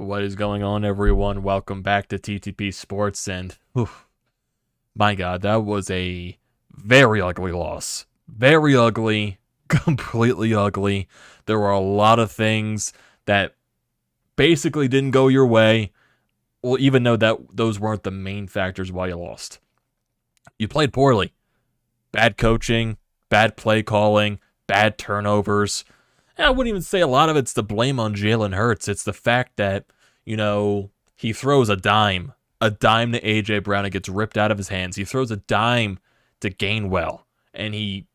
What is going on, everyone? Welcome back to TTP Sports, and my God, that was a very ugly loss. Very ugly, completely ugly. There were a lot of things that basically didn't go your way. Well, even though that those weren't the main factors why you lost. You played poorly. Bad coaching, bad play calling, bad turnovers. And I wouldn't even say a lot of it's the blame on Jalen Hurts. It's the fact that, he throws a dime to A.J. Brown. It gets ripped out of his hands. He throws a dime to Gainwell, and he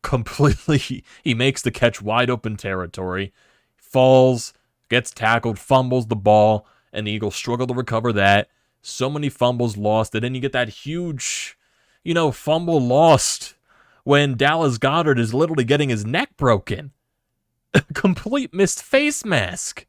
makes the catch wide open territory, falls, gets tackled, fumbles the ball, and the Eagles struggle to recover that. So many fumbles lost, and then you get that huge, fumble lost when Dallas Goedert is literally getting his neck broken. A complete missed face mask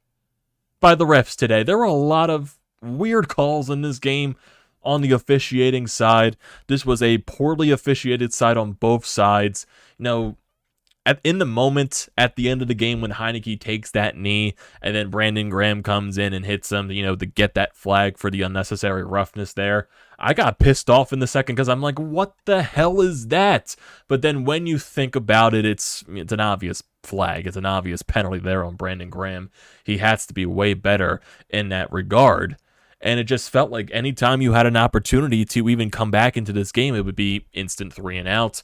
by the refs today. There were a lot of weird calls in this game on the officiating side. This was a poorly officiated side on both sides. In the moment, at the end of the game, when Heineke takes that knee, and then Brandon Graham comes in and hits him, to get that flag for the unnecessary roughness there, I got pissed off in the second because I'm like, what the hell is that? But then when you think about it, it's an obvious flag. It's an obvious penalty there on Brandon Graham. He has to be way better in that regard. And it just felt like anytime you had an opportunity to even come back into this game, it would be instant 3 and out.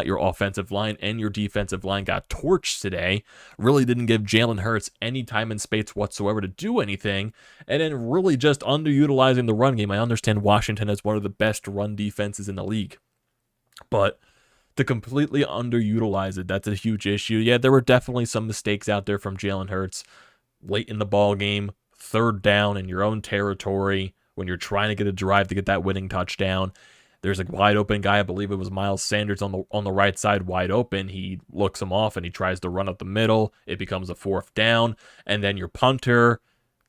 Your offensive line and your defensive line got torched today. Really didn't give Jalen Hurts any time and space whatsoever to do anything. And then really just underutilizing the run game. I understand Washington has one of the best run defenses in the league. But to completely underutilize it, that's a huge issue. Yeah, there were definitely some mistakes out there from Jalen Hurts late in the ball game. Third down in your own territory when you're trying to get a drive to get that winning touchdown. There's a wide open guy, I believe it was Miles Sanders on the right side, wide open. He looks him off and he tries to run up the middle. It becomes a 4th down, and then your punter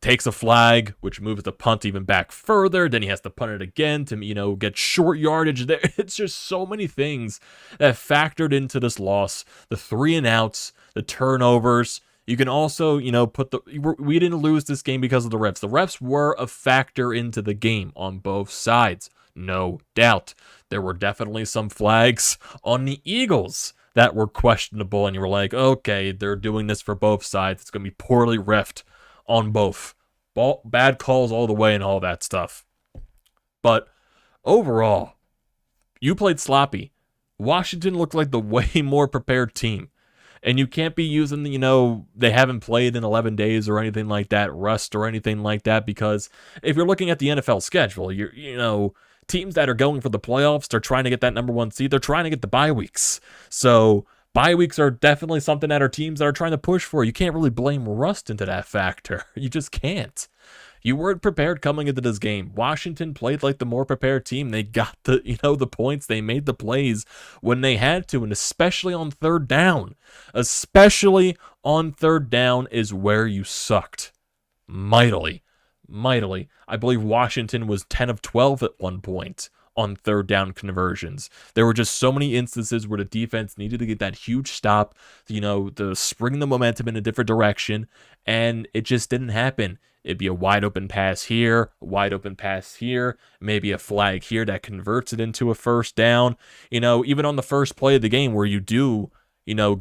takes a flag, which moves the punt even back further. Then he has to punt it again to, get short yardage there. It's just so many things that factored into this loss. The 3 and outs, the turnovers. You can also, we didn't lose this game because of the refs. The refs were a factor into the game on both sides, no doubt. There were definitely some flags on the Eagles that were questionable, and you were like, okay, they're doing this for both sides. It's going to be poorly reffed on both. Bad calls all the way and all that stuff. But overall, you played sloppy. Washington looked like the way more prepared team. And you can't be using, they haven't played in 11 days or anything like that, rust or anything like that, because if you're looking at the NFL schedule, teams that are going for the playoffs, they're trying to get that number 1 seed, they're trying to get the bye weeks. So bye weeks are definitely something that are teams that are trying to push for. You can't really blame rust into that factor. You just can't. You weren't prepared coming into this game. Washington played like the more prepared team. They got the points. They made the plays when they had to, and especially on 3rd down. Especially on 3rd down is where you sucked. Mightily. I believe Washington was 10 of 12 at one point on 3rd down conversions. There were just so many instances where the defense needed to get that huge stop, to spring the momentum in a different direction, and it just didn't happen. It'd be a wide open pass here, maybe a flag here that converts it into a 1st down. Even on the first play of the game where you do,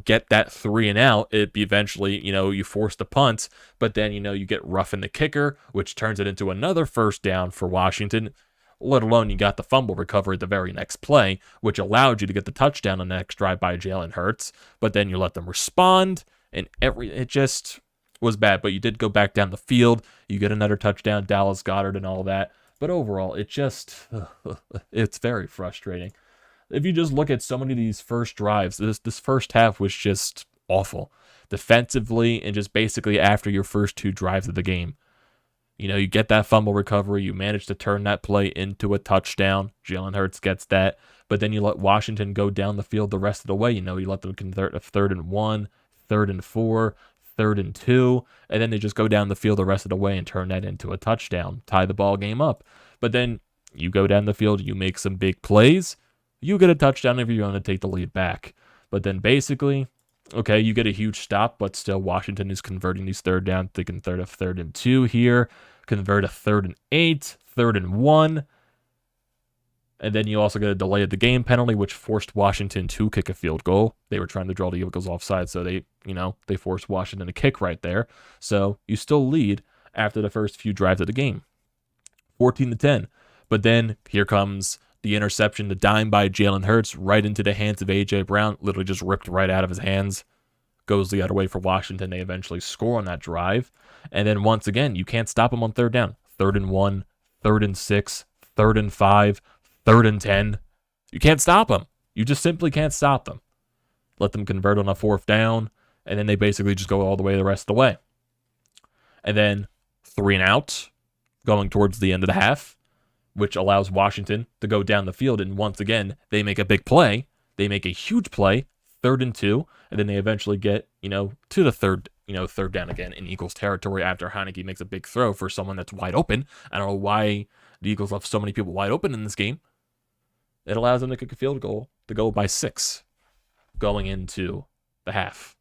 get that 3 and out, it be eventually, you force the punt, but then, you get roughing the kicker, which turns it into another 1st down for Washington, let alone you got the fumble recovery the very next play, which allowed you to get the touchdown on the next drive by Jalen Hurts, but then you let them respond, and it just was bad. But you did go back down the field, you get another touchdown, Dallas Goedert and all that, but overall, it's very frustrating. If you just look at so many of these first drives, this first half was just awful. Defensively, and just basically after your first 2 drives of the game. You get that fumble recovery, you manage to turn that play into a touchdown. Jalen Hurts gets that, but then you let Washington go down the field the rest of the way. You let them convert a 3rd and 1, 3rd and 4, 3rd and 2, and then they just go down the field the rest of the way and turn that into a touchdown, tie the ball game up. But then you go down the field, you make some big plays, you get a touchdown if you're going to take the lead back. But then basically, Okay, you get a huge stop, but still Washington is converting these third down. They can convert a 3rd and 2 here, convert a 3rd and 8, 3rd and 1. And then you also get a delay of the game penalty, which forced Washington to kick a field goal. They were trying to draw the Eagles offside, so they forced Washington to kick right there. So you still lead after the first few drives of the game, 14-10. But then here comes the interception, the dime by Jalen Hurts right into the hands of A.J. Brown, literally just ripped right out of his hands. Goes the other way for Washington. They eventually score on that drive. And then once again, you can't stop them on 3rd down. 3rd and 1, 3rd and 6, 3rd and 5, 3rd and 10. You can't stop them. You just simply can't stop them. Let them convert on a 4th down, and then they basically just go all the way the rest of the way. And then 3 and out, going towards the end of the half, which allows Washington to go down the field. And once again, they make a big play. They make a huge play, 3rd and 2, and then they eventually get, to the 3rd down again in Eagles territory after Heineke makes a big throw for someone that's wide open. I don't know why the Eagles left so many people wide open in this game. It allows them to kick a field goal to go by 6 going into the half.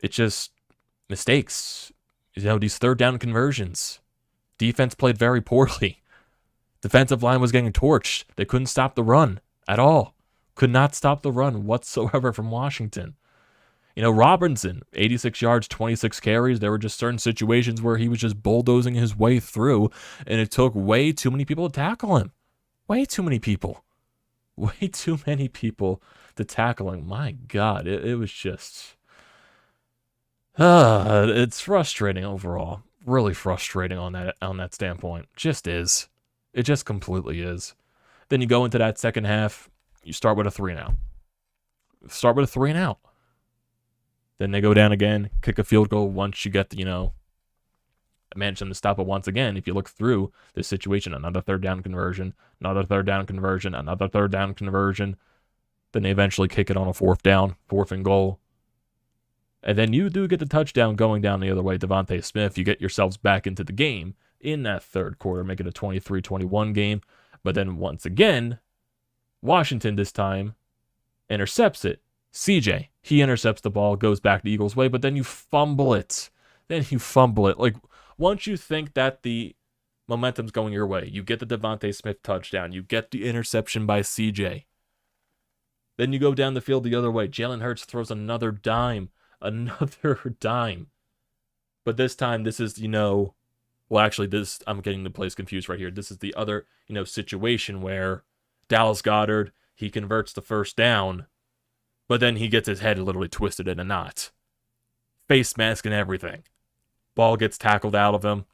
It's just mistakes. These 3rd down conversions. Defense played very poorly. Defensive line was getting torched. They couldn't stop the run at all. Could not stop the run whatsoever from Washington. Robinson, 86 yards, 26 carries. There were just certain situations where he was just bulldozing his way through, and it took way too many people to tackle him. Way too many people. Way too many people to tackle him. My God, it was just... it's frustrating overall. Really frustrating on that standpoint. Just is. It just completely is. Then you go into that second half, you start with a 3 and out. Start with a 3 and out. Then they go down again, kick a field goal once you get the, manage them to stop it once again. If you look through this situation, another 3rd down conversion, another 3rd down conversion, another 3rd down conversion. Then they eventually kick it on a 4th down, 4th and goal. And then you do get the touchdown going down the other way, Devontae Smith. You get yourselves back into the game in that 3rd quarter, make it a 23-21 game. But then once again, Washington this time intercepts it. CJ, he intercepts the ball, goes back the Eagles' way, but then you fumble it. Like, once you think that the momentum's going your way, you get the Devontae Smith touchdown, you get the interception by CJ. Then you go down the field the other way. Jalen Hurts throws another dime. But this time, this is, I'm getting the plays confused right here. This is the other, situation where Dallas Goedert, he converts the 1st down, but then he gets his head literally twisted in a knot. Face mask and everything. Ball gets tackled out of him,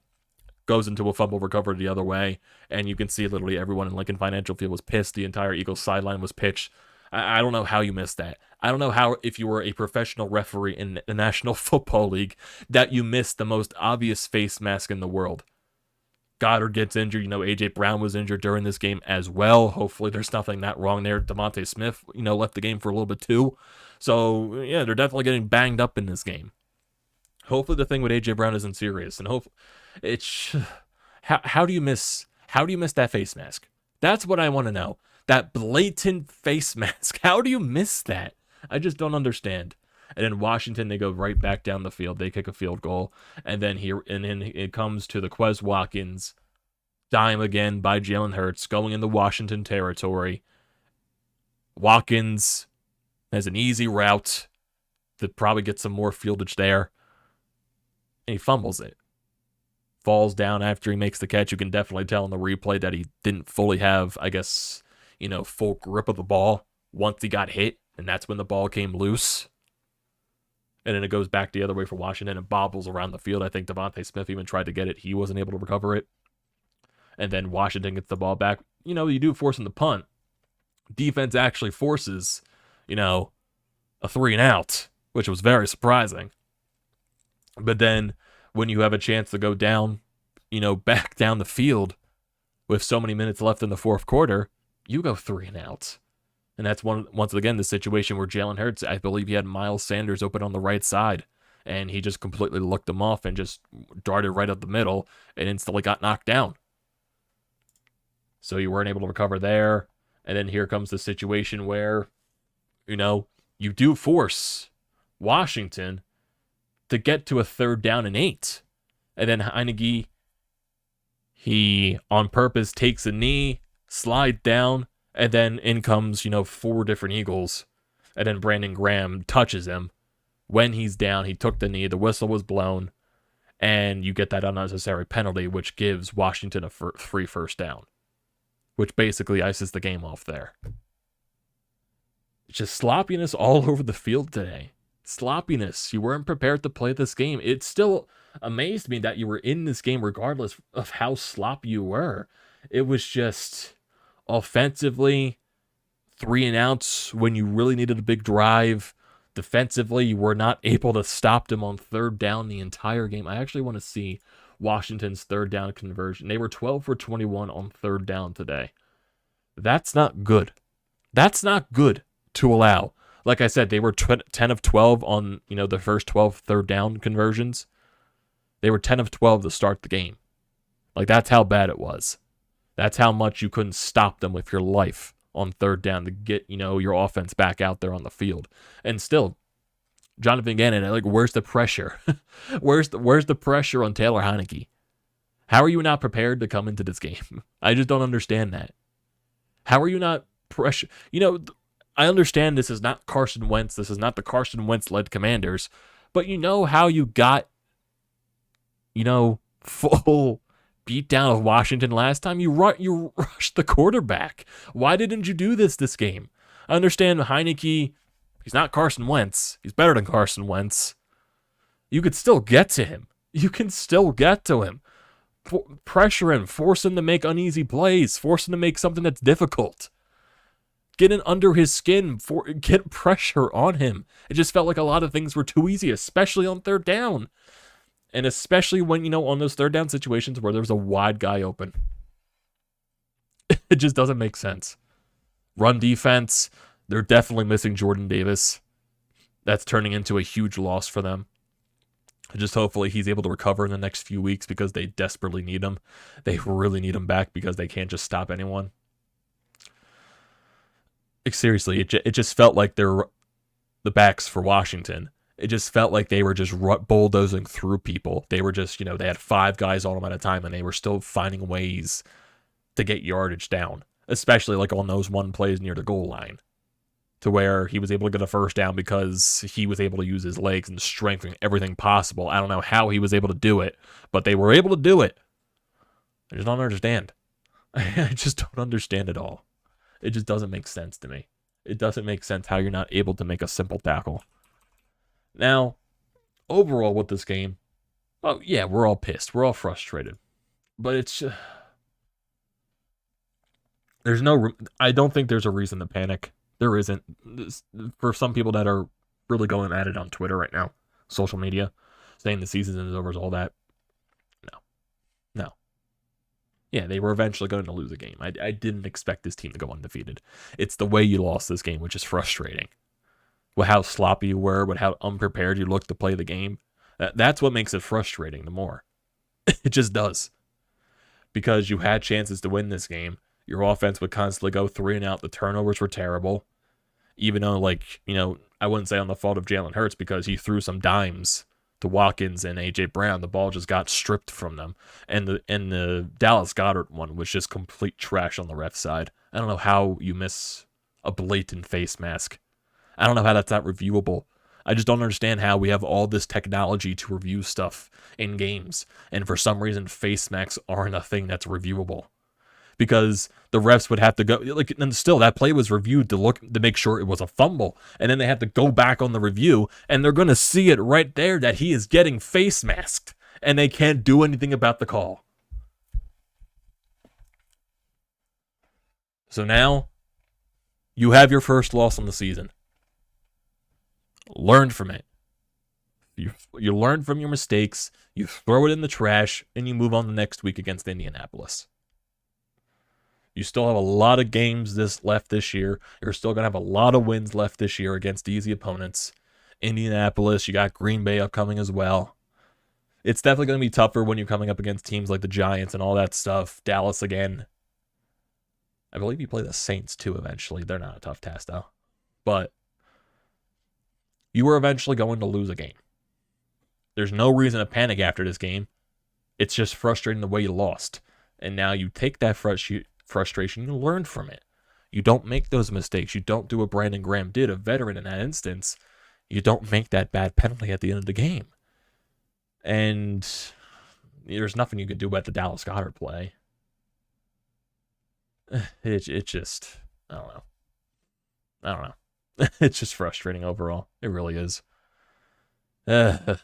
goes into a fumble recovery the other way, and you can see literally everyone in Lincoln Financial Field was pissed. The entire Eagles sideline was pitched. I don't know how you missed that. I don't know how, if you were a professional referee in the National Football League, that you missed the most obvious face mask in the world. Goedert gets injured. A.J. Brown was injured during this game as well. Hopefully there's nothing that wrong there. Devontae Smith, left the game for a little bit too. So, yeah, they're definitely getting banged up in this game. Hopefully the thing with A.J. Brown isn't serious. And it's... How do you miss that face mask? That's what I want to know. That blatant face mask. How do you miss that? I just don't understand. And in Washington, they go right back down the field. They kick a field goal. And then it comes to the Quez Watkins dime again by Jalen Hurts going into Washington territory. Watkins has an easy route to probably get some more fieldage there. And he fumbles it. Falls down after he makes the catch. You can definitely tell in the replay that he didn't fully have, full grip of the ball once he got hit. And that's when the ball came loose. And then it goes back the other way for Washington and bobbles around the field. I think Devontae Smith even tried to get it. He wasn't able to recover it. And then Washington gets the ball back. You do force him to punt. Defense actually forces, a 3 and out, which was very surprising. But then when you have a chance to go down, back down the field with so many minutes left in the 4th quarter, you go 3 and out. And that's once again the situation where Jalen Hurts, I believe he had Miles Sanders open on the right side, and he just completely looked him off and just darted right up the middle and instantly got knocked down. So you weren't able to recover there. And then here comes the situation where, you do force Washington to get to a 3rd down and 8. And then Heineke, he on purpose takes a knee, slides down, and then in comes, 4 different Eagles. And then Brandon Graham touches him. When he's down, he took the knee, the whistle was blown, and you get that unnecessary penalty, which gives Washington a free 1st down, which basically ices the game off there. It's just sloppiness all over the field today. Sloppiness. You weren't prepared to play this game. It still amazed me that you were in this game regardless of how sloppy you were. It was just offensively 3 and outs when you really needed a big drive. Defensively, you were not able to stop them on 3rd down the entire game. I actually want to see Washington's 3rd down conversion. They were 12 for 21 on 3rd down today. That's not good. That's not good to allow. Like I said, they were 10 of 12 on, the first 12 3rd down conversions. They were 10 of 12 to start the game. Like, that's how bad it was. That's how much you couldn't stop them with your life on 3rd down to get, your offense back out there on the field. And still, Jonathan Gannon, where's the pressure? where's the pressure on Taylor Heineke? How are you not prepared to come into this game? I just don't understand that. How are you not pressure? I understand this is not Carson Wentz. This is not the Carson Wentz-led Commanders. But you know how you got, full beatdown of Washington last time? You rushed the quarterback. Why didn't you do this game? I understand Heineke, he's not Carson Wentz. He's better than Carson Wentz. You could still get to him. You can still get to him. Pressure him. Force him to make uneasy plays. Force him to make something that's difficult. Get in under his skin. Get pressure on him. It just felt like a lot of things were too easy, especially on 3rd down. And especially when, on those 3rd down situations where there's a wide guy open. It just doesn't make sense. Run defense, they're definitely missing Jordan Davis. That's turning into a huge loss for them. Just hopefully he's able to recover in the next few weeks because they desperately need him. They really need him back because they can't just stop anyone. Seriously, it just felt like they're the backs for Washington. It just felt like they were just bulldozing through people. They were just, they had 5 guys on them at a time, and they were still finding ways to get yardage down, especially on those 1 plays near the goal line, to where he was able to get a 1st down because he was able to use his legs and strength and everything possible. I don't know how he was able to do it, but they were able to do it. I just don't understand. I just don't understand it all. It just doesn't make sense to me. It doesn't make sense how you're not able to make a simple tackle. Now, overall with this game, oh yeah, we're all pissed. We're all frustrated. But it's just, I don't think there's a reason to panic. There isn't. For some people that are really going at it on Twitter right now, social media, saying the season is over, all that. No. Yeah, they were eventually going to lose a game. I didn't expect this team to go undefeated. It's the way you lost this game, which is frustrating. With how sloppy you were, with how unprepared you looked to play the game. That's what makes it frustrating the more. It just does. Because you had chances to win this game. Your offense would constantly go 3 and out. The turnovers were terrible. Even though, I wouldn't say on the fault of Jalen Hurts because he threw some dimes to Watkins and A.J. Brown. The ball just got stripped from them. And the Dallas Goedert one was just complete trash on the ref side. I don't know how you miss a blatant face mask. I don't know how that's not reviewable. I just don't understand how we have all this technology to review stuff in games, and for some reason face masks aren't a thing that's reviewable. Because the refs would have to go, and still that play was reviewed to make sure it was a fumble, and then they have to go back on the review, and they're going to see it right there that he is getting face masked, and they can't do anything about the call. So now, you have your first loss on the season. Learn from it. You learn from your mistakes, you throw it in the trash, and you move on the next week against Indianapolis. You still have a lot of games left this year. You're still going to have a lot of wins left this year against easy opponents. Indianapolis, you got Green Bay upcoming as well. It's definitely going to be tougher when you're coming up against teams like the Giants and all that stuff. Dallas again. I believe you play the Saints too eventually. They're not a tough task though. But You were eventually going to lose a game. There's no reason to panic after this game. It's just frustrating the way you lost. And now you take that frustration, you learn from it. You don't make those mistakes. You don't do what Brandon Graham did, a veteran in that instance. You don't make that bad penalty at the end of the game. And there's nothing you can do about the Dallas Goedert play. It just, I don't know. It's just frustrating overall. It really is. My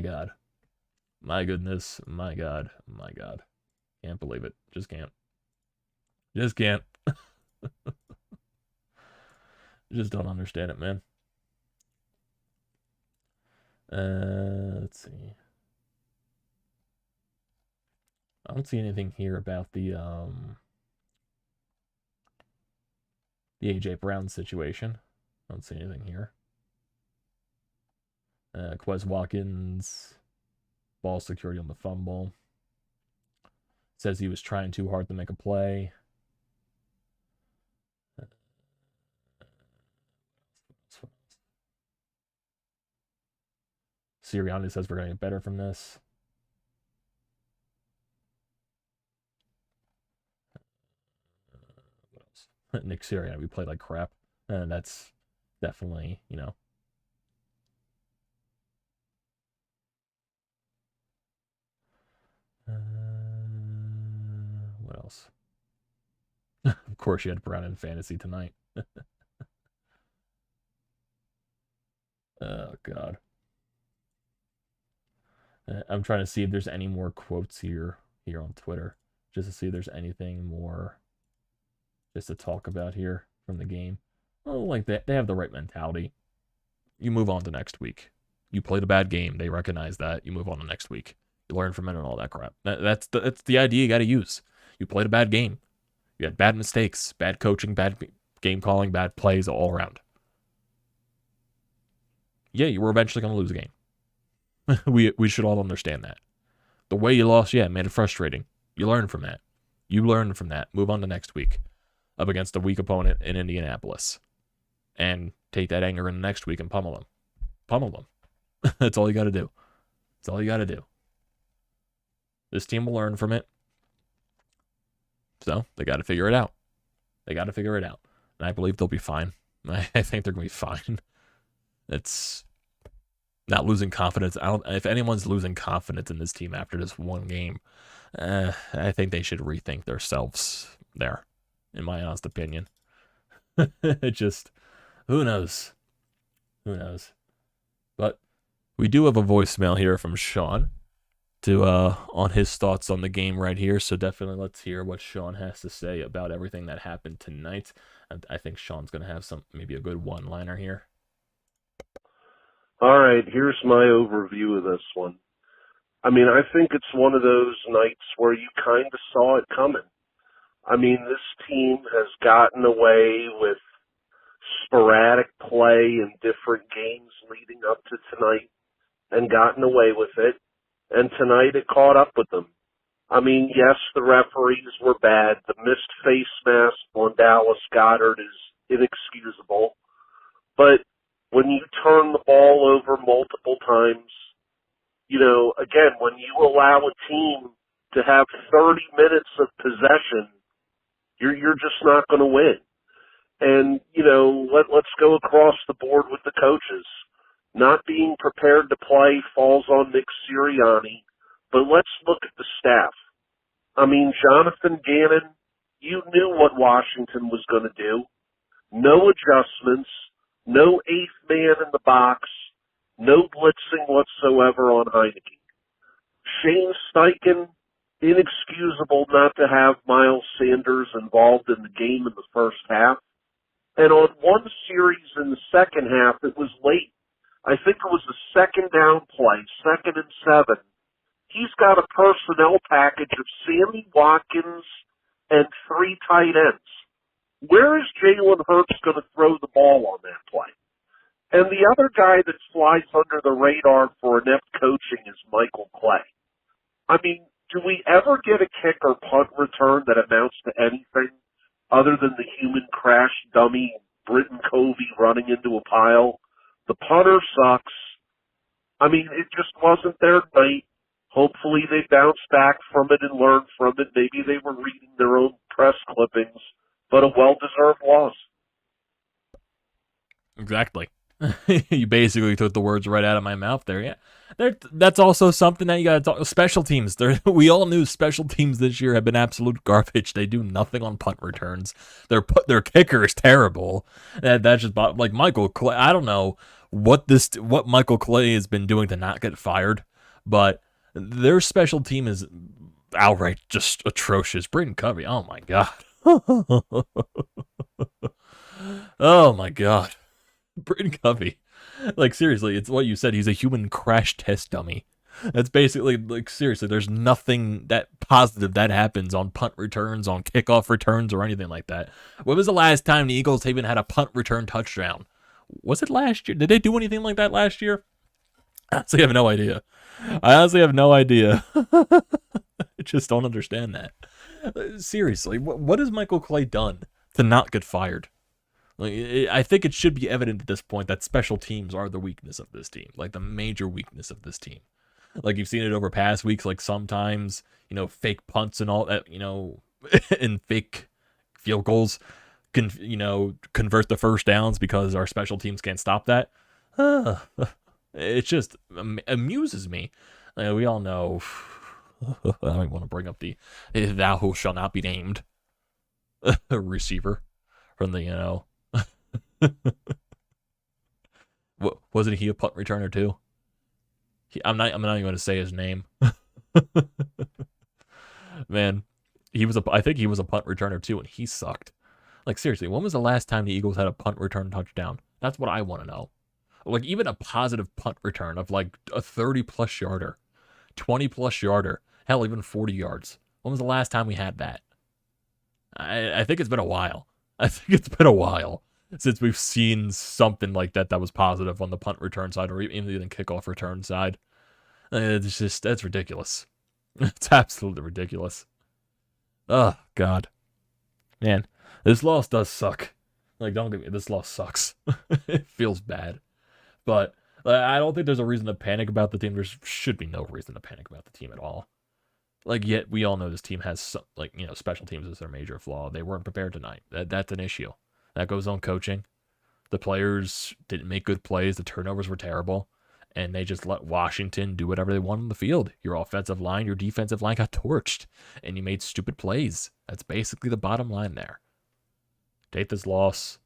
God. My goodness. My God. My God. Can't believe it. Just can't. Just can't. Just don't understand it, man. Let's see. I don't see anything here about the A.J. Brown situation. I don't see anything here. Quez Watkins, ball security on the fumble. Says he was trying too hard to make a play. Sirianni says we're going to get better from this. What else? Nick Sirianni, we played like crap. And that's definitely, you know. What else? Of course, you had Brown in fantasy tonight. Oh, God. I'm trying to see if there's any more quotes here on Twitter, just to see if there's anything more just to talk about here from the game. Oh, like that, they have the right mentality. You move on to next week. You played a bad game. They recognize that. You move on to next week. You learn from it and all that crap. That's the idea you got to use. You played a bad game. You had bad mistakes, bad coaching, bad game calling, bad plays all around. Yeah, you were eventually going to lose a game. we should all understand that. The way you lost, yeah, made it frustrating. You learn from that. You learn from that. Move on to next week up against a weak opponent in Indianapolis. And take that anger in the next week and pummel them. Pummel them. That's all you got to do. That's all you got to do. This team will learn from it. So they got to figure it out. They got to figure it out. And I believe they'll be fine. I think they're going to be fine. It's not losing confidence. If anyone's losing confidence in this team after this one game, I think they should rethink themselves there, in my honest opinion. It just, who knows? Who knows? But we do have a voicemail here from Sean on his thoughts on the game right here. So definitely let's hear what Sean has to say about everything that happened tonight. And I think Sean's going to have maybe a good one-liner here. All right, here's my overview of this one. I mean, I think it's one of those nights where you kind of saw it coming. I mean, this team has gotten away with sporadic play in different games leading up to tonight and gotten away with it. And tonight it caught up with them. I mean, yes, the referees were bad. The missed face mask on Dallas Goedert is inexcusable. But when you turn the ball over multiple times, you know, again, when you allow a team to have 30 minutes of possession, you're just not going to win. And, you know, let's go across the board with the coaches. Not being prepared to play falls on Nick Sirianni, but let's look at the staff. I mean, Jonathan Gannon, you knew what Washington was going to do. No adjustments, no eighth man in the box, no blitzing whatsoever on Heineke. Shane Steichen, inexcusable not to have Miles Sanders involved in the game in the first half. And on one series in the second half, it was late. I think it was the second down play, 2nd and 7. He's got a personnel package of Sammy Watkins and 3 tight ends. Where is Jalen Hurts going to throw the ball on that play? And the other guy that flies under the radar for inept coaching is Michael Clay. I mean, do we ever get a kick or punt return that amounts to anything other than the human crash dummy Britton Covey running into a pile. The punter sucks. I mean, it just wasn't their night. Hopefully they bounce back from it and learn from it. Maybe they were reading their own press clippings, but a well-deserved loss. Exactly. You basically took the words right out of my mouth there. Yeah, that's also something that you got to talk. Special teams. We all knew special teams this year have been absolute garbage. They do nothing on punt returns. Their kicker is terrible. That's just like Michael Clay. I don't know what Michael Clay has been doing to not get fired, but their special team is outright just atrocious. Britton Covey. Oh my god. Oh my god. Britton Covey. Like, seriously, it's what you said. He's a human crash test dummy. That's basically, like, seriously, there's nothing that positive that happens on punt returns, on kickoff returns, or anything like that. When was the last time the Eagles even had a punt return touchdown? Was it last year? Did they do anything like that last year? I honestly have no idea. I just don't understand that. Seriously, what has Michael Clay done to not get fired? Like, I think it should be evident at this point that special teams are the weakness of this team, like the major weakness of this team. Like, you've seen it over past weeks, like sometimes, fake punts and all that, and fake field goals can, convert the first downs because our special teams can't stop that. It just amuses me. Like, we all know, I don't want to bring up the thou who shall not be named receiver from the, wasn't he a punt returner too? I'm not even going to say his name. Man, I think he was a punt returner too, and he sucked. Like, seriously, when was the last time the Eagles had a punt return touchdown? That's what I want to know. Like, even a positive punt return of like a 30-plus yarder, 20-plus yarder, hell, even 40 yards. When was the last time we had that? I think it's been a while. Since we've seen something like that was positive on the punt return side or even the kickoff return side. That's ridiculous. It's absolutely ridiculous. Oh, God. Man, this loss does suck. Like, don't get me, this loss sucks. It feels bad. But I don't think there's a reason to panic about the team. There should be no reason to panic about the team at all. Like, yet we all know this team has, special teams as their major flaw. They weren't prepared tonight. That's an issue. That goes on coaching. The players didn't make good plays. The turnovers were terrible. And they just let Washington do whatever they want on the field. Your offensive line, your defensive line got torched. And you made stupid plays. That's basically the bottom line there. Take this loss.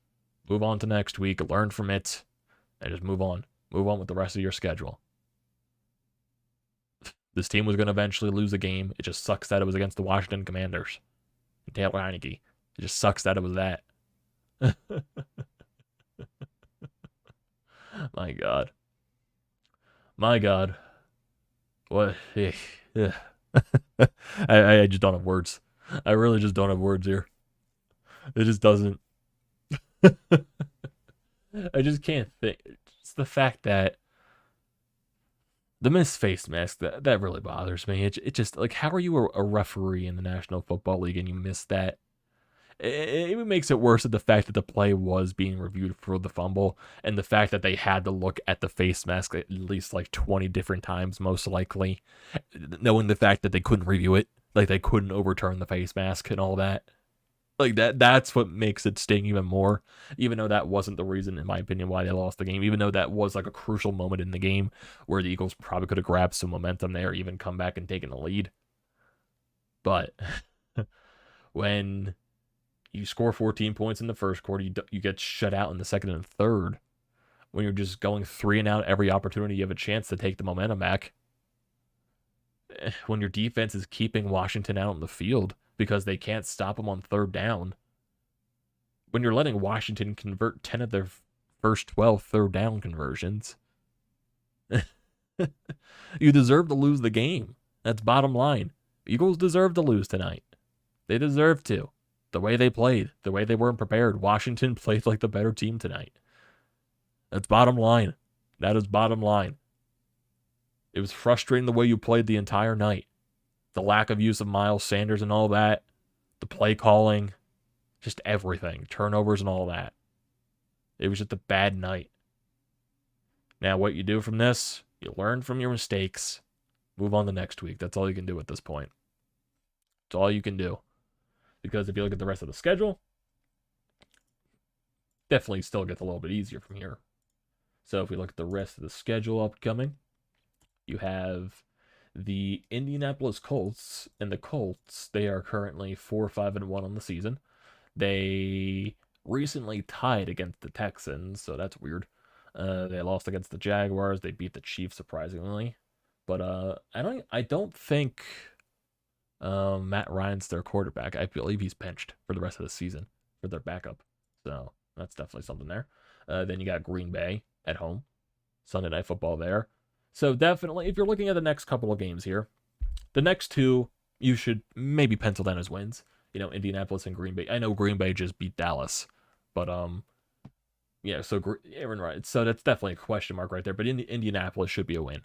Move on to next week. Learn from it. And just move on. Move on with the rest of your schedule. This team was going to eventually lose a game. It just sucks that it was against the Washington Commanders. And Taylor Heineke. It just sucks that it was that. My God. What? I just don't have words. I really just don't have words here. It just doesn't. I just can't think. It's the fact that the missed face mask, that really bothers me. It just, like, how are you a referee in the National Football League and you missed that? It even makes it worse at the fact that the play was being reviewed for the fumble and the fact that they had to look at the face mask at least like 20 different times, most likely, knowing the fact that they couldn't review it, like they couldn't overturn the face mask and all that. Like that's what makes it sting even more, even though that wasn't the reason, in my opinion, why they lost the game, even though that was like a crucial moment in the game where the Eagles probably could have grabbed some momentum there, even come back and taken the lead. But when you score 14 points in the first quarter, you get shut out in the second and third. When you're just going 3 and out every opportunity you have a chance to take the momentum back. When your defense is keeping Washington out on the field because they can't stop them on third down. When you're letting Washington convert 10 of their first 12 third down conversions. You deserve to lose the game. That's bottom line. Eagles deserve to lose tonight. They deserve to. The way they played, the way they weren't prepared. Washington played like the better team tonight. That's bottom line. That is bottom line. It was frustrating the way you played the entire night. The lack of use of Miles Sanders and all that. The play calling. Just everything. Turnovers and all that. It was just a bad night. Now, what you do from this, you learn from your mistakes, move on to next week. That's all you can do at this point. That's all you can do. Because if you look at the rest of the schedule, definitely still gets a little bit easier from here. So if we look at the rest of the schedule upcoming, you have the Indianapolis Colts, and the Colts, they are currently 4-5-1 on the season. They recently tied against the Texans, so that's weird. They lost against the Jaguars. They beat the Chiefs surprisingly, but I don't think Matt Ryan's their quarterback. I believe he's benched for the rest of the season for their backup. So that's definitely something there. Then you got Green Bay at home, Sunday Night Football there. So definitely, if you're looking at the next couple of games here, the next two you should maybe pencil down as wins. You know, Indianapolis and Green Bay. I know Green Bay just beat Dallas, but yeah. So Aaron Rodgers. So that's definitely a question mark right there. But Indianapolis should be a win.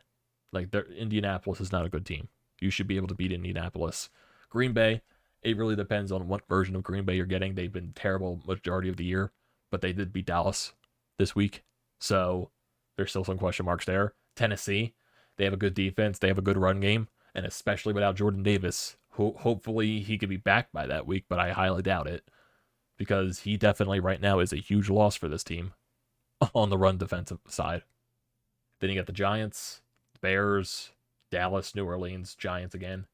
Like, Indianapolis is not a good team. You should be able to beat Indianapolis. Green Bay, it really depends on what version of Green Bay you're getting. They've been terrible majority of the year, but they did beat Dallas this week. So there's still some question marks there. Tennessee, they have a good defense. They have a good run game. And especially without Jordan Davis, hopefully he could be back by that week, but I highly doubt it. Because he definitely right now is a huge loss for this team on the run defensive side. Then you got the Giants, Bears, Dallas, New Orleans, Giants again.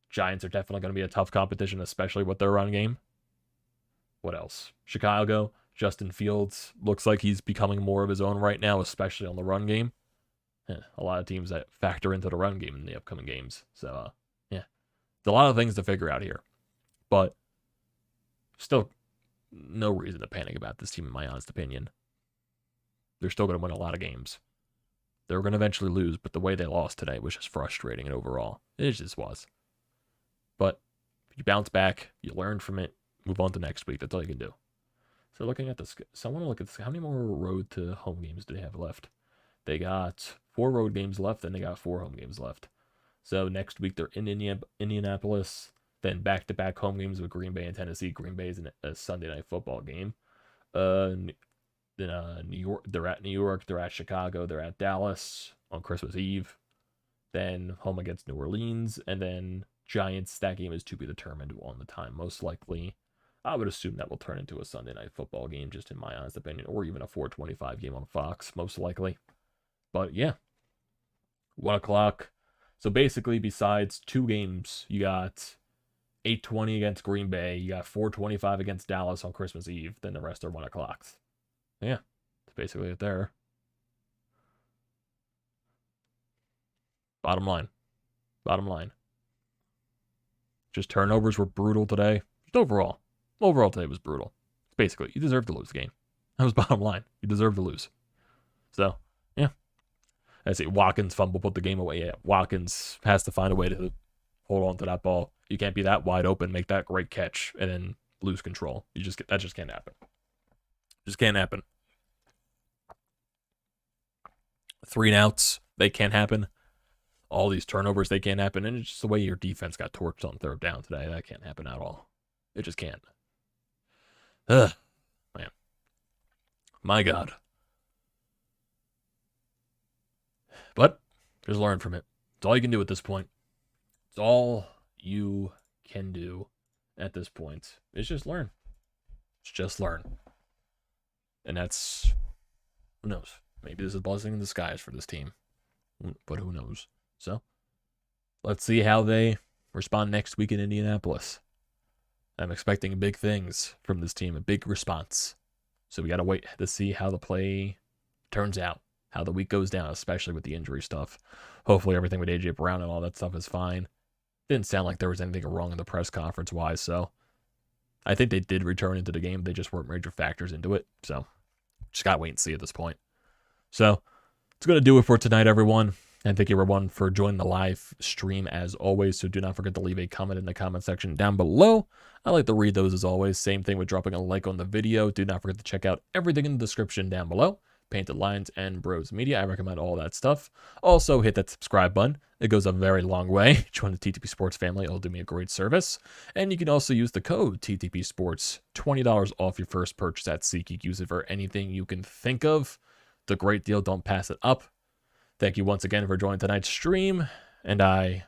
Giants are definitely going to be a tough competition, especially with their run game. What else? Chicago, Justin Fields looks like he's becoming more of his own right now, especially on the run game. A lot of teams that factor into the run game in the upcoming games. So, yeah. There's a lot of things to figure out here. But still, no reason to panic about this team, in my honest opinion. They're still going to win a lot of games. They're going to eventually lose, but the way they lost today was just frustrating and overall. It just was. But you bounce back, you learn from it, move on to next week. That's all you can do. So looking at this, so I want to look at this. How many more road to home games do they have left? They got 4 road games left, and they got 4 home games left. So next week they're in Indianapolis, then back-to-back home games with Green Bay and Tennessee. Green Bay is a Sunday Night Football game. Then New York, they're at New York, they're at Chicago, they're at Dallas on Christmas Eve. Then home against New Orleans, and then Giants. That game is to be determined on the time. Most likely, I would assume that will turn into a Sunday Night Football game, just in my honest opinion, or even a 4:25 game on Fox, most likely. But yeah, 1 o'clock. So basically, besides 2 games, you got 8:20 against Green Bay, you got 4:25 against Dallas on Christmas Eve, then the rest are 1 o'clocks. Yeah, that's basically it there. Bottom line. Just turnovers were brutal today. Just overall today was brutal. Basically, you deserve to lose the game. That was bottom line. You deserve to lose. So, yeah. I say Watkins fumble put the game away. Yeah, Watkins has to find a way to hold on to that ball. You can't be that wide open, make that great catch, and then lose control. That just can't happen. Just can't happen. 3 and outs, they can't happen. All these turnovers, they can't happen. And it's just the way your defense got torched on 3rd down today. That can't happen at all. It just can't. Ugh. Man. My God. But just learn from it. It's all you can do at this point. It's all you can do at this point. It's just learn. It's just learn. And that's, who knows? Maybe this is a blessing in disguise for this team. But who knows? So, let's see how they respond next week in Indianapolis. I'm expecting big things from this team, a big response. So we got to wait to see how the play turns out, how the week goes down, especially with the injury stuff. Hopefully everything with A.J. Brown and all that stuff is fine. Didn't sound like there was anything wrong in the press conference-wise, so I think they did return into the game. They just weren't major factors into it, so just got to wait and see at this point. So, it's going to do it for tonight, everyone. And thank you, everyone, for joining the live stream as always. So do not forget to leave a comment in the comment section down below. I like to read those as always. Same thing with dropping a like on the video. Do not forget to check out everything in the description down below. Painted Lines, and BrodesMedia. I recommend all that stuff. Also, hit that subscribe button. It goes a very long way. Join the TTP Sports family. It'll do me a great service. And you can also use the code TTP Sports, $20 off your first purchase at SeatGeek. Use it for anything you can think of. It's a great deal. Don't pass it up. Thank you once again for joining tonight's stream, and I